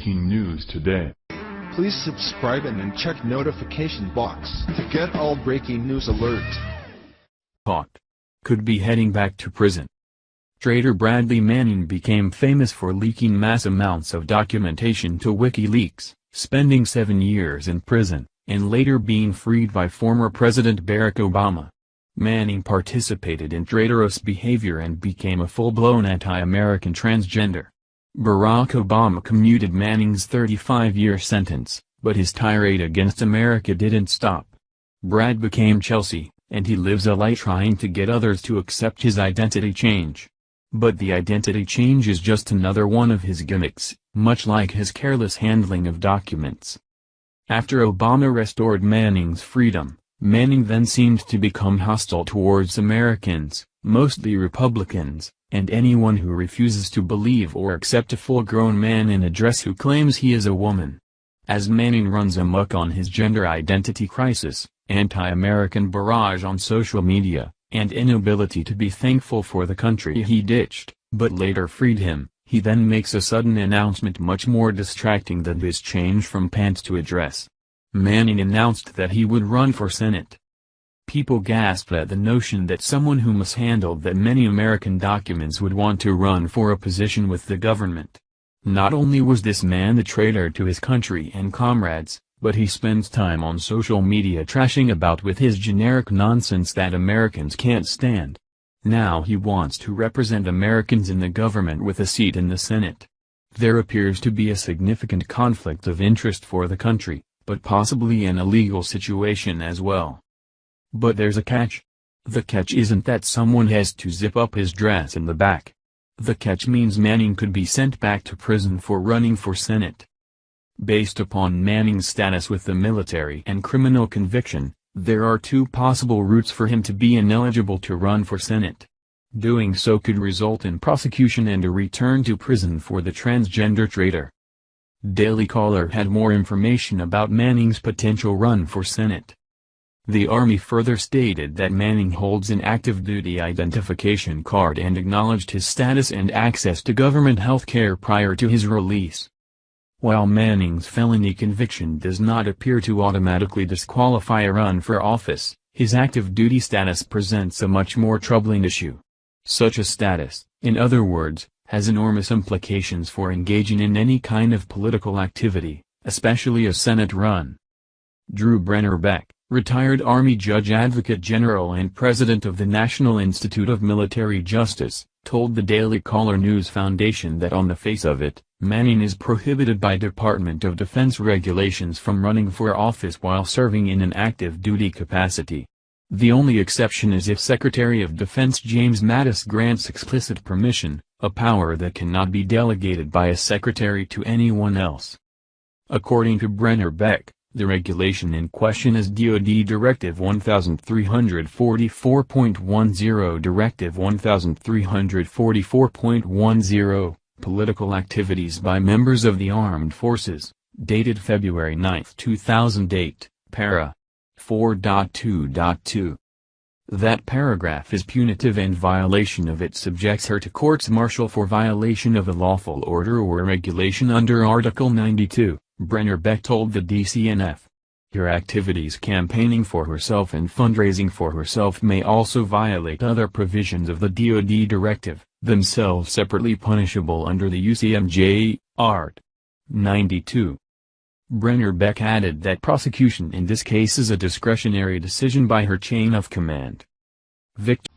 breaking news today. Please subscribe and then check notification box to get all breaking news alerts. Caught. Could be heading back to prison. Traitor Bradley Manning became famous for leaking mass amounts of documentation to WikiLeaks, spending 7 years in prison, and later being freed by former President Barack Obama. Manning participated in traitorous behavior and became a full-blown anti-American transgender. Barack Obama commuted Manning's 35-year sentence, but his tirade against America didn't stop. Brad became Chelsea, and he lives a life trying to get others to accept his identity change. But the identity change is just another one of his gimmicks, much like his careless handling of documents. After Obama restored Manning's freedom, Manning then seemed to become hostile towards Americans, mostly Republicans, and anyone who refuses to believe or accept a full-grown man in a dress who claims he is a woman. As Manning runs amok on his gender identity crisis, anti-American barrage on social media, and inability to be thankful for the country he ditched, but later freed him, he then makes a sudden announcement much more distracting than his change from pants to a dress. Manning announced that he would run for Senate. People gasped at the notion that someone who mishandled that many American documents would want to run for a position with the government. Not only was this man the traitor to his country and comrades, but he spends time on social media trashing about with his generic nonsense that Americans can't stand. Now he wants to represent Americans in the government with a seat in the Senate. There appears to be a significant conflict of interest for the country, but possibly an illegal situation as well. But there's a catch. The catch isn't that someone has to zip up his dress in the back. The catch means Manning could be sent back to prison for running for Senate. Based upon Manning's status with the military and criminal conviction, there are two possible routes for him to be ineligible to run for Senate. Doing so could result in prosecution and a return to prison for the transgender traitor. Daily Caller had more information about Manning's potential run for Senate. The Army further stated that Manning holds an active duty identification card and acknowledged his status and access to government health care prior to his release. While Manning's felony conviction does not appear to automatically disqualify a run for office, his active duty status presents a much more troubling issue. Such a status, in other words, has enormous implications for engaging in any kind of political activity, especially a Senate run. Drew Brenner Beck, retired Army Judge Advocate General and President of the National Institute of Military Justice, told the Daily Caller News Foundation that on the face of it, Manning is prohibited by Department of Defense regulations from running for office while serving in an active duty capacity. The only exception is if Secretary of Defense James Mattis grants explicit permission, a power that cannot be delegated by a secretary to anyone else. According to Brenner Beck, the regulation in question is DoD Directive 1344.10 Directive 1344.10, Political Activities by Members of the Armed Forces, dated February 9, 2008, para. 4.2.2. That paragraph is punitive and violation of it subjects her to courts-martial for violation of a lawful order or regulation under Article 92, Brenner Beck told the DCNF. Her activities campaigning for herself and fundraising for herself may also violate other provisions of the DoD directive, themselves separately punishable under the UCMJ, Art. 92. Brenner Beck added that prosecution in this case is a discretionary decision by her chain of command. Victor